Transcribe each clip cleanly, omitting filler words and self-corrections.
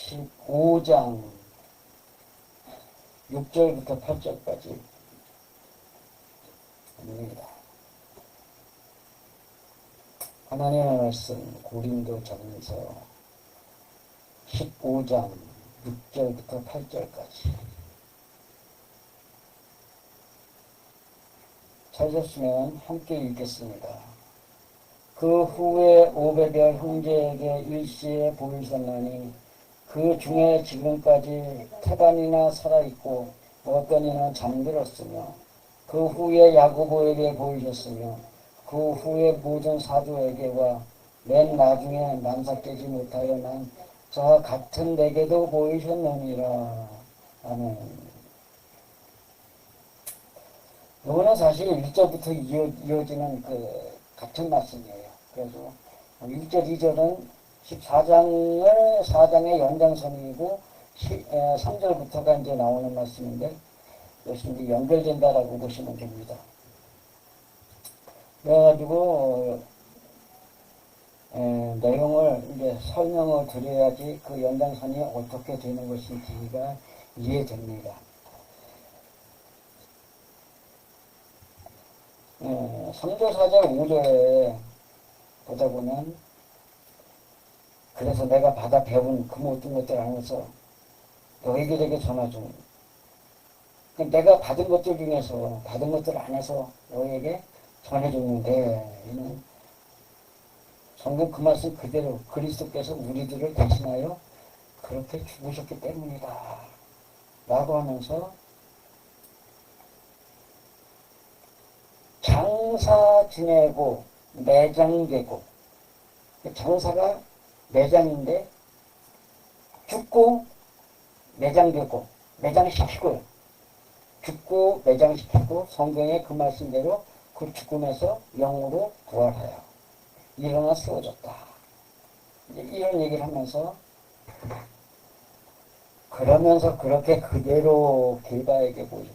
15장 6절부터 8절까지 입니다. 하나님의 말씀 고린도전서 15장 6절부터 8절까지. 찾으시면 함께 읽겠습니다. 그 후에 500여 형제에게 일시에 보이셨나니 그 중에 지금까지 태반이나 살아있고 어떤 이는 잠들었으며 그 후에 야고보에게 보이셨으며 그 후에 모든 사도에게와 맨 나중에 만삭되지 못하여 난 저와 같은 내게도 보이셨느니라. 아멘. 이거는 사실 1절부터 이어지는 같은 말씀이에요. 그래서 1절, 2절은 4장의 연장선이고 3절부터가 이제 나오는 말씀인데 이것이 이제 연결된다라고 보시면 됩니다. 그래가지고 내용을 이제 설명을 드려야지 그 연장선이 어떻게 되는 것인지가 이해됩니다. 네, 3절, 4절, 5절에 보다 보면 그래서 내가 받아 배운 그 모든 것들 안에서 너희들에게 전하 중 내가 받은 것들 중에서 받은 것들 안에서 너희에게 전해줬는데 이는 성경 그 말씀 그대로 그리스도께서 우리들을 대신하여 그렇게 죽으셨기 때문이다 라고 하면서 장사 지내고 매장되고 장사가 매장인데 죽고 매장되고 매장시키고 죽고 매장시키고 성경의 그 말씀대로 그 죽음에서 영으로 부활하여 일어나 세워졌다. 이런 얘기를 하면서 그러면서 그렇게 그대로 길바에게 보여.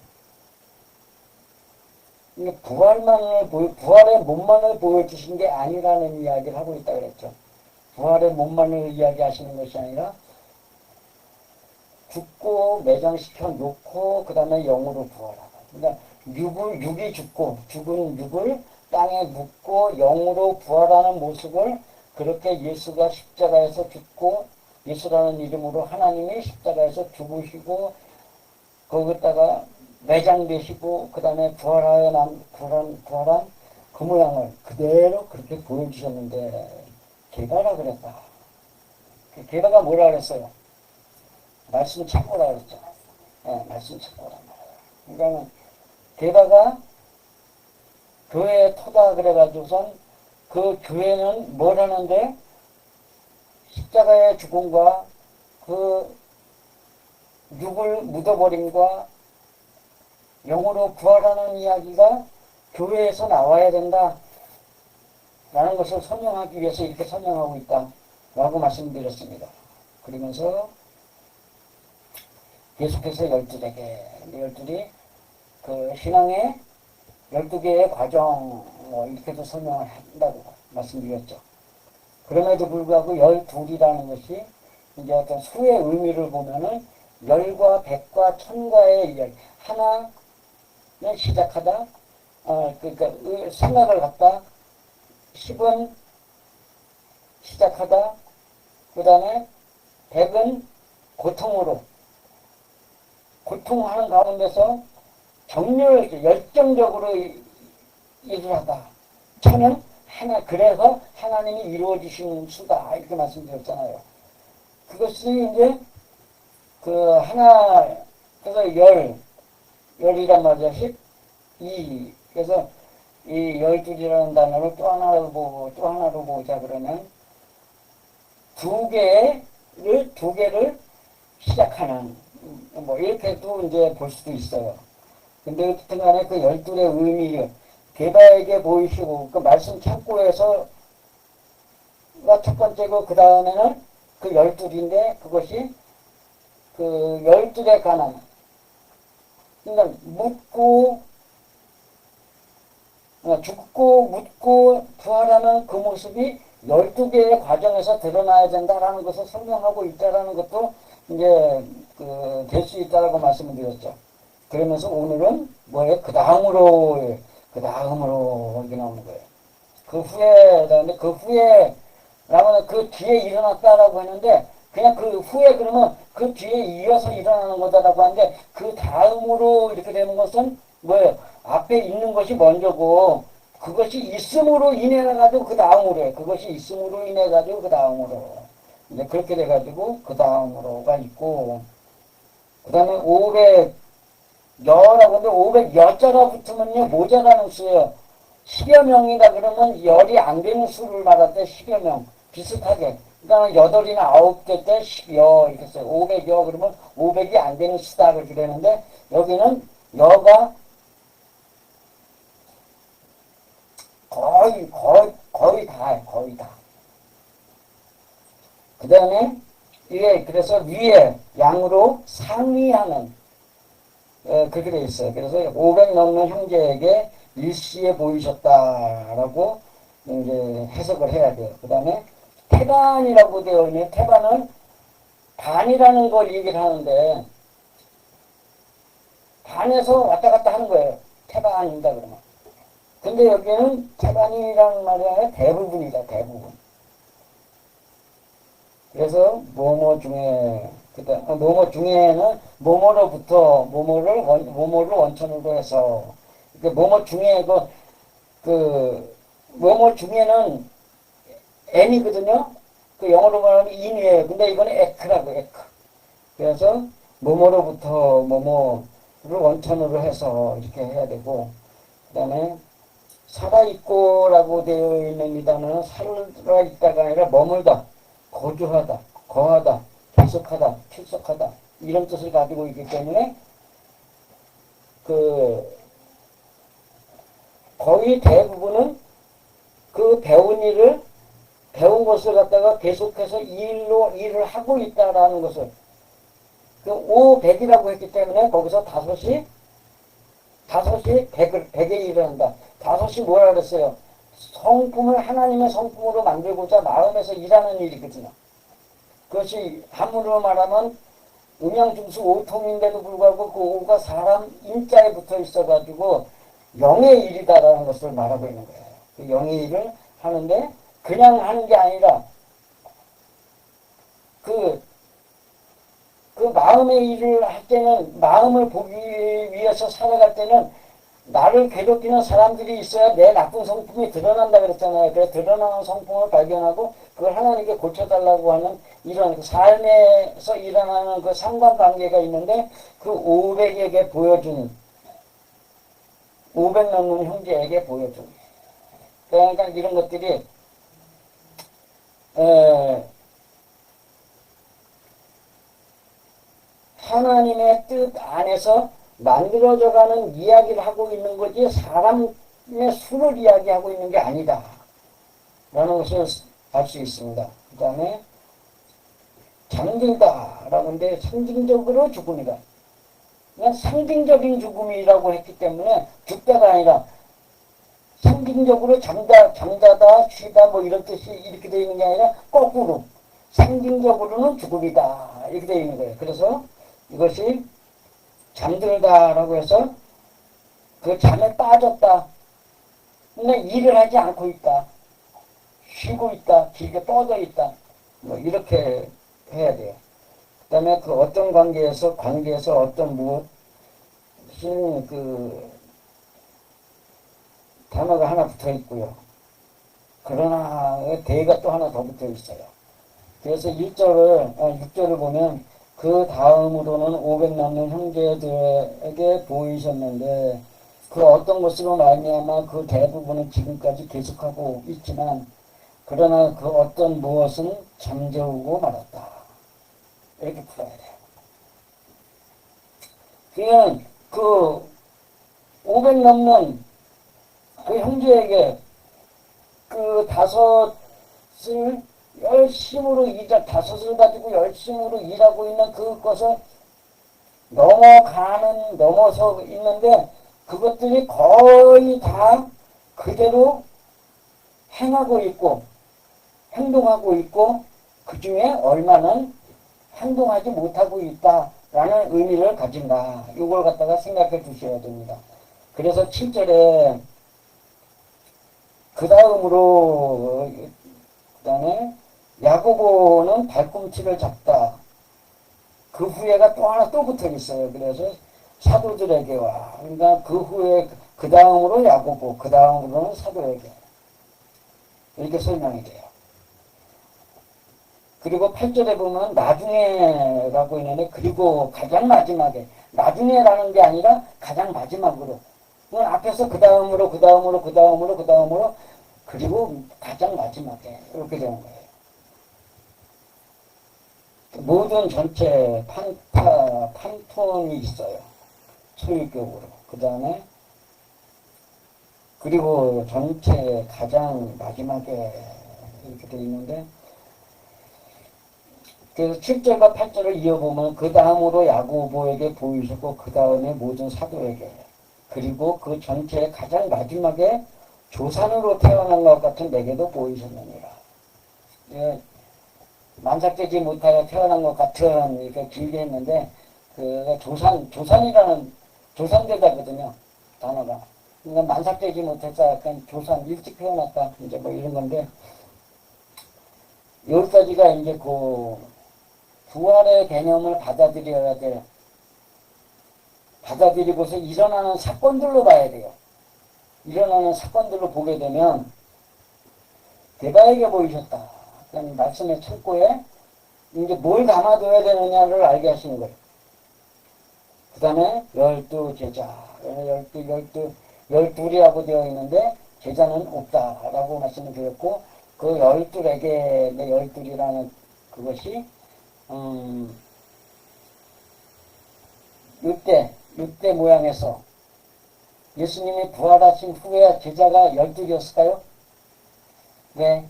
부활의 몸만을 보여주신 게 아니라는 이야기를 하고 있다 그랬죠. 부활의 몸만을 이야기하시는 것이 아니라 죽고 매장시켜 놓고 그 다음에 영으로 부활하고. 그러니까 육이 죽고 죽은 육을 땅에 묻고 영으로 부활하는 모습을 그렇게 예수가 십자가에서 죽고 예수라는 이름으로 하나님이 십자가에서 죽으시고 거기다가 매장되시고 그 다음에 부활한 그 모양을 그대로 그렇게 보여주셨는데 게바라 그랬다. 게바가 뭐라 그랬어요? 말씀 찾고라 그랬죠. 네, 말씀 찾고란 말이에요. 그러니까 게바가 교회에 토다 그래가지고선 그 교회는 뭘 하는데 십자가의 죽음과 그 육을 묻어버림과 영으로 부활하는 이야기가 교회에서 나와야 된다 라는 것을 설명하기 위해서 이렇게 설명하고 있다 라고 말씀드렸습니다. 그러면서 계속해서 12개 그 신앙의 12개의 과정 이렇게도 설명을 한다고 말씀드렸죠. 그럼에도 불구하고 12이라는 것이 이제 어떤 수의 의미를 보면은 열과 백과 천과의 이야기 하나는 시작하다 그러니까 생각을 갖다 10은 시작하다 그 다음에 100은 고통하는 가운데서 열정적으로 일을 하다. 천은 그래서 하나님이 이루어지신 수다. 이렇게 말씀드렸잖아요. 그것이 이제 그래서 열이란 말이야. 12. 그래서 이 12이라는 단어를 또 하나로 보자 그러면 두 개를 시작하는, 이렇게도 이제 볼 수도 있어요. 근데 어쨌든 간에 그 12의 의미, 게바에게 보이시고, 그 말씀 창고에서가 첫 번째고, 그 다음에는 그 12인데, 그것이 그 12에 관한, 그러니까 죽고 묻고 부활하는 그 모습이 12개의 과정에서 드러나야 된다라는 것을 설명하고 있다라는 것도 이제 될 수 있다라고 말씀을 드렸죠. 그러면서 오늘은 뭐예요? 그 다음으로 이렇게 나오는 거예요. 그 후에, 그다음에 그 후에 라고는 그 뒤에 일어났다라고 했는데 그냥 그 후에 그러면 그 뒤에 이어서 일어나는 거다라고 하는데 그 다음으로 이렇게 되는 것은 뭐예요? 앞에 있는 것이 먼저고 그것이 있음으로 인해 가지고 그 다음으로 해. 그것이 있음으로 인해 가지고 그 다음으로 이제 그렇게 돼 가지고 그 다음으로가 있고 그다음에 500여라고 하는데 500여자가 붙으면요 모자라는 수예요. 10여 명이다 그러면 열이 안 되는 수를 말할 때 10여 명 비슷하게 그러니까 8이나 9개 때 10여 이렇게 써요. 500여 그러면 500이 안 되는 수다 그렇게 되는데 여기는 여가 거의 다 거의 다. 그 다음에 이게 그래서 위에 양으로 상위하는 그렇게 돼 있어요. 그래서 500 넘는 형제에게 일시에 보이셨다라고 이제 해석을 해야 돼요. 그 다음에 태반이라고 되어 있는 태반은 반이라는 걸 얘기를 하는데 반에서 왔다 갔다 하는 거예요. 태반입니다 그러면. 근데 여기는 태반이라는 말이 아니라 대부분이다 대부분. 그래서 뭐뭐 중에 뭐뭐 중에는 뭐뭐를 원천으로 해서 뭐뭐 중에 뭐뭐 중에는 n이거든요. 그 영어로 말하면 in이에요. 근데 이거는 에크라고 에크. 그래서 뭐뭐로부터 뭐뭐를 원천으로 해서 이렇게 해야 되고 그다음에 살아있고라고 되어 있는 이 단어는 살아있다가 아니라 머물다, 거주하다, 거하다, 계속하다, 출석하다 이런 뜻을 가지고 있기 때문에 거의 대부분은 그 배운 것을 갖다가 계속해서 일을 하고 있다라는 것을 500이라고 했기 때문에 거기서 다섯이 100에 일어난다. 다섯이 뭐라 그랬어요? 하나님의 성품으로 만들고자 마음에서 일하는 일이거든요. 그것이 한문으로 말하면 음양중수 오통인데도 불구하고 그 오가 사람 인자에 붙어 있어가지고 영의 일이다라는 것을 말하고 있는 거예요. 그 영의 일을 하는데 그냥 하는 게 아니라 그 마음의 일을 할 때는 마음을 보기 위해서 살아갈 때는 나를 괴롭히는 사람들이 있어야 내 나쁜 성품이 드러난다 그랬잖아요. 그래서 드러나는 성품을 발견하고 그걸 하나님께 고쳐달라고 하는 이런 삶에서 일어나는 그 상관관계가 있는데 그 500에게 보여준 500 넘는 형제에게 보여준 그러니까 이런 것들이 하나님의 뜻 안에서 만들어져가는 이야기를 하고 있는 거지 사람의 수를 이야기하고 있는 게 아니다 라는 것을 알 수 있습니다. 그 다음에 잠들다 라고 하는데 상징적으로 죽음이다. 그냥 상징적인 죽음이라고 했기 때문에 죽다가 아니라 상징적으로 잠자다 쉬다 뭐 이런 뜻이 이렇게 되어 있는 게 아니라 거꾸로 상징적으로는 죽음이다 이렇게 되어 있는 거예요. 그래서 이것이 잠들다라고 해서 그 잠에 빠졌다. 근데 일을 하지 않고 있다. 쉬고 있다. 길게 뻗어 있다. 뭐 이렇게 해야 돼요. 그 다음에 그 어떤 관계에서 어떤 무엇인 단어가 하나 붙어 있고요. 그러나 대가 또 하나 더 붙어 있어요. 그래서 6절을 보면 그 다음으로는 500 남는 형제들에게 보이셨는데 그 어떤 것으로 말미암아 그 대부분은 지금까지 계속하고 있지만 그러나 그 어떤 무엇은 잠재우고 말았다. 이렇게 풀어야 돼요. 그러면 그 500 넘는 그 형제에게 그 다섯을 열심으로 다섯을 가지고 열심으로 일하고 있는 그것을 넘어서 있는데 그것들이 거의 다 그대로 행하고 있고 행동하고 있고 그 중에 얼마는 행동하지 못하고 있다라는 의미를 가진다. 이걸 갖다가 생각해 주셔야 됩니다. 그래서 7절에 그 다음으로 그 다음에 야고보는 발꿈치를 잡다. 그 후에가 또 하나 또 붙어 있어요. 그래서 사도들에게와 그러니까 그 후에 그 다음으로 야고보 그 다음으로는 사도에게 이렇게 설명이 돼요. 그리고 8절에 보면 나중에라고 있는데 그리고 가장 마지막에 나중에라는 게 아니라 가장 마지막으로 그건 앞에서 그 다음으로 그 다음으로 그 다음으로 그 다음으로 그리고 가장 마지막에 이렇게 되는 거예요. 모든 전체 판톤이 있어요. 소유격으로. 그 다음에 그리고 전체 가장 마지막에 이렇게 되어 있는데 그래서 7절과 8절을 이어보면 그 다음으로 야고보에게 보이셨고 그 다음에 모든 사도에게 그리고 그 전체의 가장 마지막에 조산으로 태어난 것 같은 내게도 보이셨느니라. 예, 만삭되지 못하여 태어난 것 같은 이렇게 길게 했는데 그 조산이라는 조산대다거든요. 단어가. 그러니까 만삭되지 못했다 약간 조산 일찍 태어났다 이제 뭐 이런 건데 여기까지가 이제 그 부활의 개념을 받아들여야 돼. 받아들이고서 일어나는 사건들로 봐야 돼요. 일어나는 사건들로 보게 되면 대바에게 보이셨다. 그러니까 말씀의 창고에 이제 뭘 담아둬야 되느냐를 알게 하시는 거예요. 그 다음에 12제자, 12이라고 되어 있는데 제자는 없다라고 말씀을 드렸고 그 12에게 12이라는 그것이 이때 모양에서 예수님이 부활하신 후에 제자가 12이었을까요? 왜?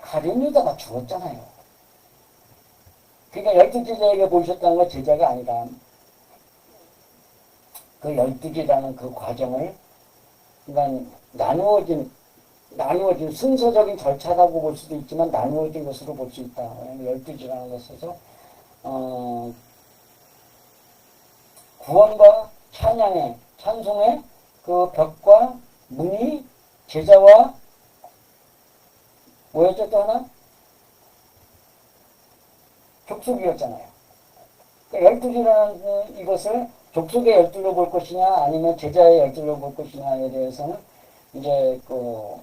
가룟 유다가 죽었잖아요. 그러니까 12제자에게 보이셨다는 건 제자가 아니라 그 12개라는 그 과정을 그러니까 나누어진 순서적인 절차라고 볼 수도 있지만 나누어진 것으로 볼 수 있다. 12개라는 것에서 구원과 찬송의 그 벽과 문이 제자와 뭐였죠 또 하나? 족속이었잖아요. 그러니까 12개라는 이것을 족속의 12로 볼 것이냐 아니면 제자의 12로 볼 것이냐에 대해서는 이제 그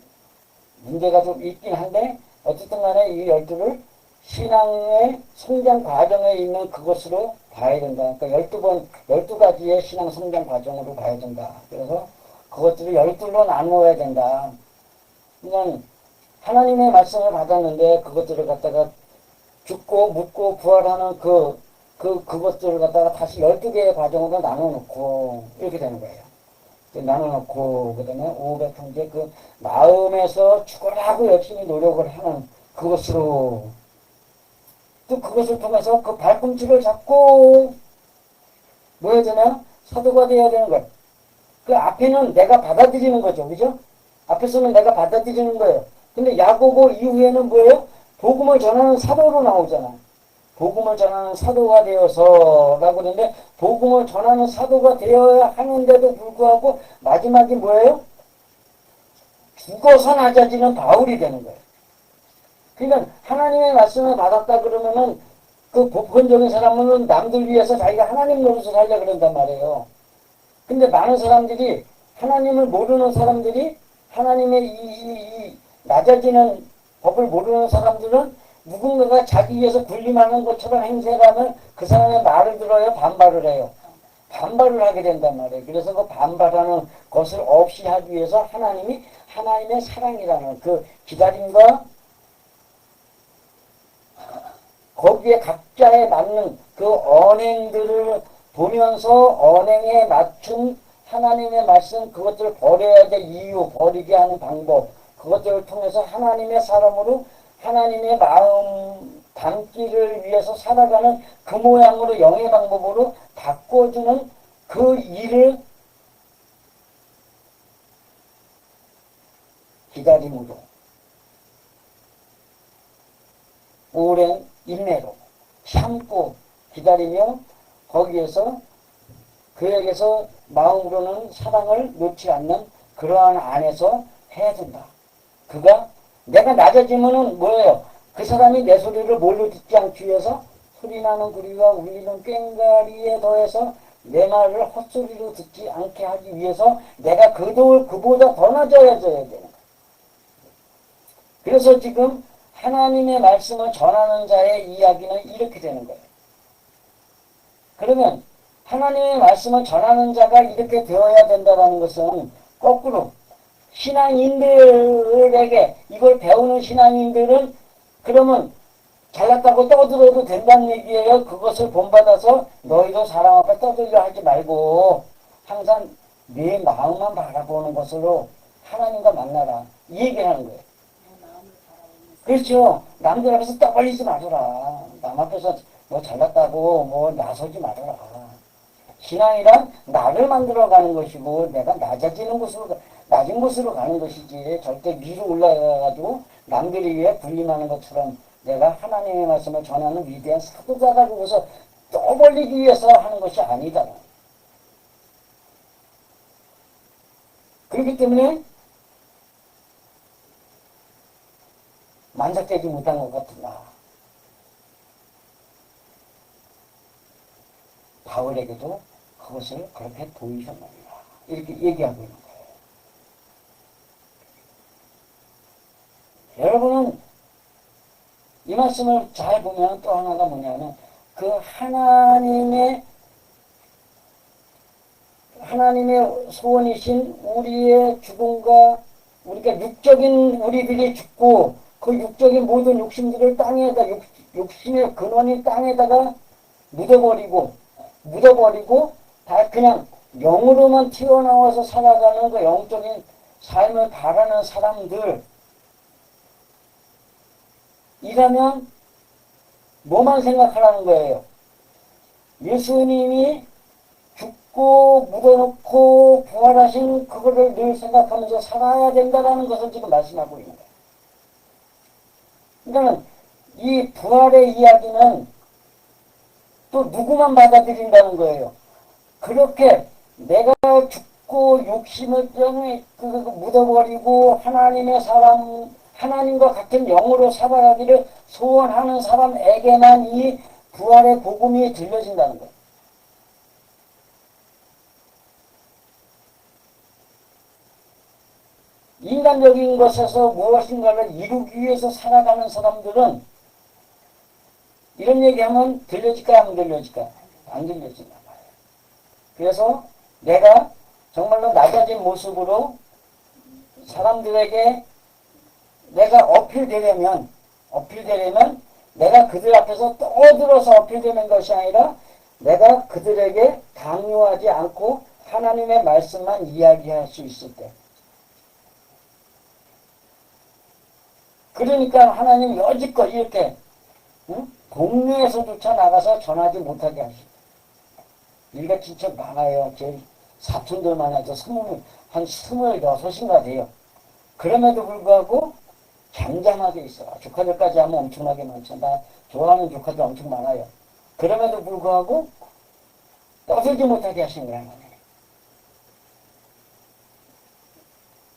문제가 좀 있긴 한데 어쨌든 간에 이 12를 신앙의 성장 과정에 있는 그것으로 봐야 된다. 그러니까 12가지의 신앙 성장 과정으로 봐야 된다. 그래서 그것들을 12로 나누어야 된다. 그러니까 하나님의 말씀을 받았는데 그것들을 갖다가 죽고 묻고 부활하는 그것들을 갖다가 다시 12개의 과정으로 나눠놓고 이렇게 되는 거예요. 나눠놓고 그 다음에 500형제 그 마음에서 죽으라고 열심히 노력을 하는 그것으로 또 그것을 통해서 그 발꿈치를 잡고 뭐 해야 되나? 사도가 되어야 되는 것. 그 앞에는 내가 받아들이는 거죠. 그죠? 앞에서는 내가 받아들이는 거예요. 근데 야고보 이후에는 뭐예요? 복음을 전하는 사도로 나오잖아. 복음을 전하는 사도가 되어서 라고 그러는데 복음을 전하는 사도가 되어야 하는데도 불구하고 마지막이 뭐예요? 죽어서 낮아지는 바울이 되는 거예요. 그러니까 하나님의 말씀을 받았다 그러면은 그 보편적인 사람은 남들 위해서 자기가 하나님 노릇을 하려 그런단 말이에요. 근데 많은 사람들이 하나님을 모르는 사람들이 하나님의 이 낮아지는 법을 모르는 사람들은 누군가가 자기 위해서 군림하는 것처럼 행세를 하면 그 사람의 말을 들어요? 반발을 해요? 반발을 하게 된단 말이에요. 그래서 그 반발하는 것을 없이 하기 위해서 하나님이 하나님의 사랑이라는 그 기다림과 거기에 각자에 맞는 그 언행들을 보면서 언행에 맞춘 하나님의 말씀 그것들을 버려야 될 이유 버리게 하는 방법 그것들을 통해서 하나님의 사람으로 하나님의 마음 담기를 위해서 살아가는 그 모양으로 영의 방법으로 바꿔주는 그 일을 기다림으로 오랜 인내로 참고 기다리며 거기에서 그에게서 마음으로는 사랑을 놓지 않는 그러한 안에서 해야 된다. 그가 내가 낮아지면은 뭐예요? 그 사람이 내 소리를 뭘로 듣지 않기 위해서 소리나는 구리와 울리는 꽹과리에 더해서 내 말을 헛소리로 듣지 않게 하기 위해서 내가 그보다 더 낮아져야 되는 거예요. 그래서 지금 하나님의 말씀을 전하는 자의 이야기는 이렇게 되는 거예요. 그러면 하나님의 말씀을 전하는 자가 이렇게 되어야 된다는 것은 거꾸로 신앙인들에게 이걸 배우는 신앙인들은 그러면 잘났다고 떠들어도 된다는 얘기예요. 그것을 본받아서 너희도 사람 앞에 떠들려 하지 말고 항상 네 마음만 바라보는 것으로 하나님과 만나라. 이 얘기를 하는 거예요. 그렇죠. 남들 앞에서 떠벌리지 말아라. 남 앞에서 뭐 잘났다고 뭐 나서지 말아라. 신앙이란 나를 만들어가는 것이고 내가 낮은 곳으로 가는 것이지 절대 위로 올라가가지고 남들이 위해 군림하는 것처럼 내가 하나님의 말씀을 전하는 위대한 사도자가 되고서 떠벌리기 위해서 하는 것이 아니다. 그렇기 때문에 만족되지 못한 것 같으나 바울에게도 그것을 그렇게 보이셨느니라 이렇게 얘기하고 있는 거예요. 여러분은 이 말씀을 잘 보면 또 하나가 뭐냐면 그 하나님의 소원이신 우리의 죽음과 우리가 육적인 우리들이 죽고 그 육적인 모든 욕심들을 땅에다 욕심의 근원인 땅에다가 묻어버리고 다 그냥 영으로만 튀어나와서 살아가는 그 영적인 삶을 바라는 사람들 이라면 뭐만 생각하라는 거예요? 예수님이 죽고 묻어놓고 부활하신 그거를 늘 생각하면서 살아야 된다는 것을 지금 말씀하고 있는 거예요. 그러니까 이 부활의 이야기는 또 누구만 받아들인다는 거예요. 그렇게 내가 죽고 욕심을 묻어버리고 하나님과 같은 영으로 살아가기를 소원하는 사람에게만 이 부활의 복음이 들려진다는 거예요. 인간적인 것에서 무엇인가를 이루기 위해서 살아가는 사람들은 이런 얘기하면 들려질까 안 들려질까? 안 들려진단 말이에요. 그래서 내가 정말로 낮아진 모습으로 사람들에게 내가 어필되려면 내가 그들 앞에서 떠들어서 어필되는 것이 아니라 내가 그들에게 강요하지 않고 하나님의 말씀만 이야기할 수 있을 때 그러니까 하나님 여지껏 이렇게 동네에서조차 나가서 전하지 못하게 하시고 일가 진짜 많아요. 제 사촌들만 해도 한 26인가 돼요. 그럼에도 불구하고 잠잠하게 있어. 조카들까지 하면 엄청나게 많죠. 나 좋아하는 조카들 엄청 많아요. 그럼에도 불구하고 떠들지 못하게 하신 거야.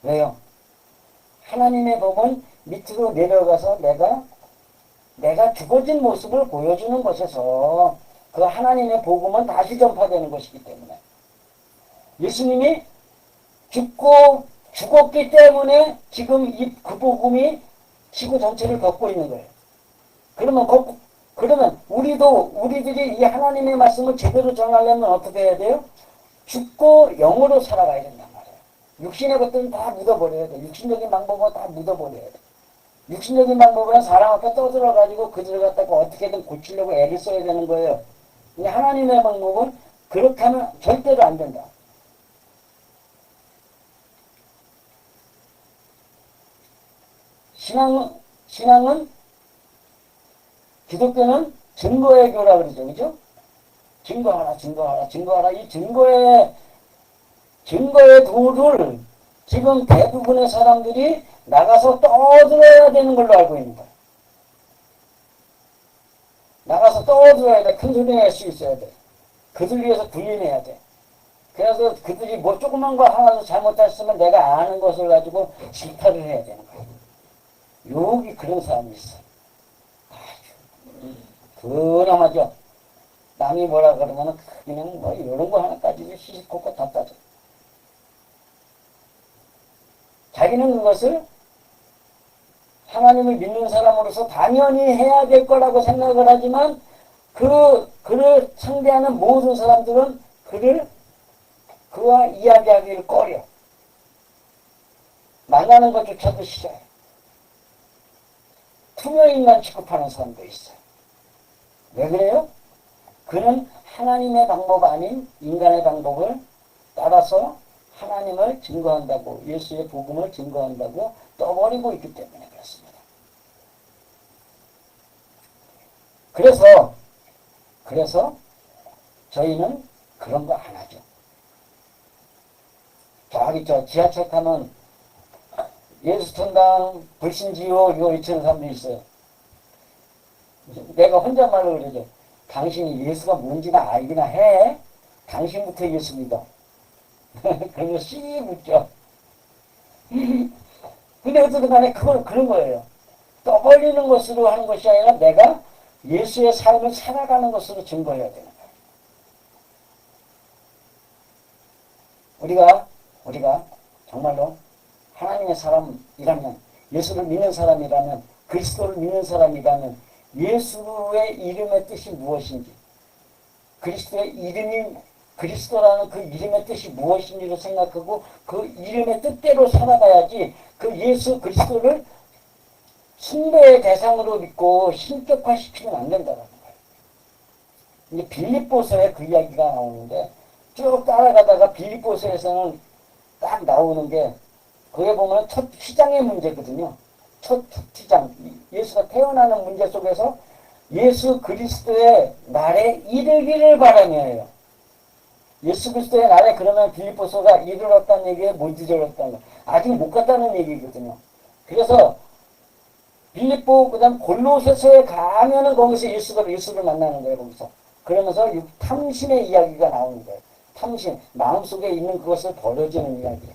왜요? 하나님의 법은 밑으로 내려가서 내가 죽어진 모습을 보여주는 것에서 그 하나님의 복음은 다시 전파되는 것이기 때문에 예수님이 죽었기 때문에 지금 그 복음이 지구 전체를 걷고 있는 거예요. 그러면 우리들이 이 하나님의 말씀을 제대로 전하려면 어떻게 해야 돼요? 죽고 영으로 살아가야 된단 말이에요. 육신의 것들은 다 묻어버려야 돼. 육신적인 방법은 다 묻어버려야 돼. 육신적인 방법은 사람 앞에 떠들어가지고 그들을 갖다가 어떻게든 고치려고 애를 써야 되는 거예요. 근데 하나님의 방법은 그렇게 하면 절대로 안 된다. 신앙은 기독교는 증거의 교라 그러죠. 그죠? 증거하라. 이 증거의 도를 지금 대부분의 사람들이 나가서 떠들어야 되는 걸로 알고 있는 거예요. 나가서 떠들어야 돼. 큰 소리 낼 수 있어야 돼. 그들 위해서 군림해야 돼. 그래서 그들이 뭐 조그만 거 하나도 잘못했으면 내가 아는 것을 가지고 질타를 해야 되는 거야. 여기 그런 사람이 있어. 아주 그나마죠. 남이 뭐라 그러면 그냥 뭐 이런 거 하나까지도 시시콜콜 다 따져. 자기는 그것을 하나님을 믿는 사람으로서 당연히 해야 될 거라고 생각을 하지만 그를 상대하는 모든 사람들은 그와 이야기하기를 꺼려. 만나는 것조차도 싫어요. 투명인간 취급하는 사람도 있어요. 왜 그래요? 그는 하나님의 방법 아닌 인간의 방법을 따라서 하나님을 증거한다고, 예수의 복음을 증거한다고 떠버리고 있기 때문에 그렇습니다. 그래서 저희는 그런 거 안 하죠. 저기 지하철 타면 예수 천당 불신지요 이거 외치는 사람들이 있어요. 내가 혼잣말로 그러죠. 당신이 예수가 뭔지나 알기나 해? 당신부터 예수 믿어. 그러면 씩 웃죠. 근데 어쨌든 간에 그건 그런 거예요. 떠벌리는 것으로 하는 것이 아니라 내가 예수의 삶을 살아가는 것으로 증거해야 되는 거예요. 우리가 정말로 하나님의 사람이라면, 예수를 믿는 사람이라면, 그리스도를 믿는 사람이라면 예수의 이름의 뜻이 무엇인지, 그리스도의 이름이 그리스도라는 그 이름의 뜻이 무엇인지를 생각하고 그 이름의 뜻대로 살아가야지 그 예수 그리스도를 숭배의 대상으로 믿고 신격화시키면 안 된다는 거예요. 이제 빌립보서에 그 이야기가 나오는데 쭉 따라가다가 빌립보서에서는 딱 나오는 게 거기에 보면 첫 휘장의 문제거든요. 첫 휘장. 예수가 태어나는 문제 속에서 예수 그리스도의 날에 이르기를 바라며요. 예수 그리스도의 날에 그러면 빌립보서가 이르렀다는 얘기에 못 이르렀다는 거. 아직 못 갔다는 얘기거든요. 그래서 빌립보 그다음 골로새서에 가면은 거기서 예수를 만나는 거예요. 거기서. 그러면서 탐심의 이야기가 나오는 거예요. 탐심. 마음속에 있는 그것을 버려지는 이야기.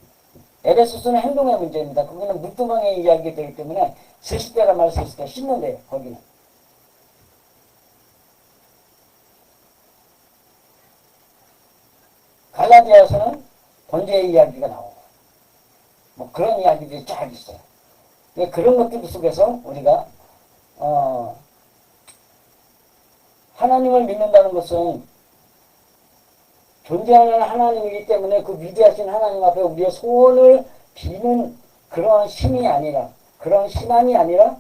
에베소서는 행동의 문제입니다. 거기는 물두멍의 이야기가 되기 때문에 쓰실 때가 말 쓰실 때 씻는데요. 거기는. 갈라디아서는 번제의 이야기가 나오고 뭐 그런 이야기들이 쫙 있어요. 그런 것들 속에서 우리가 하나님을 믿는다는 것은 존재하는 하나님이기 때문에 그 위대하신 하나님 앞에 우리의 소원을 비는 그런 신이 아니라, 그런 신앙이 아니라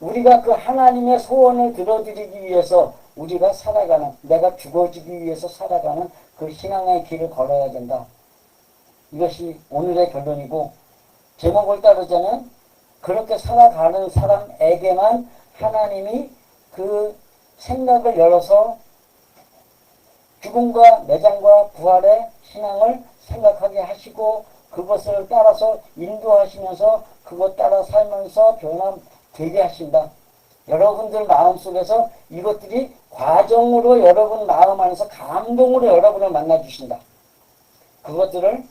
우리가 그 하나님의 소원을 들어드리기 위해서 우리가 살아가는, 내가 죽어지기 위해서 살아가는 그 신앙의 길을 걸어야 된다. 이것이 오늘의 결론이고, 제목을 따르자면 그렇게 살아가는 사람에게만 하나님이 그 생각을 열어서 죽음과 매장과 부활의 신앙을 생각하게 하시고 그것을 따라서 인도하시면서 그것 따라 살면서 변화되게 하신다. 여러분들 마음속에서 이것들이 과정으로 여러분 마음 안에서 감동으로 여러분을 만나주신다. 그것들을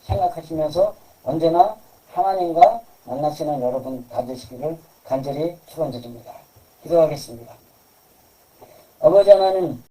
생각하시면서 언제나 하나님과 만나시는 여러분 다 되시기를 간절히 축원드립니다. 기도하겠습니다. 아버지 하나님,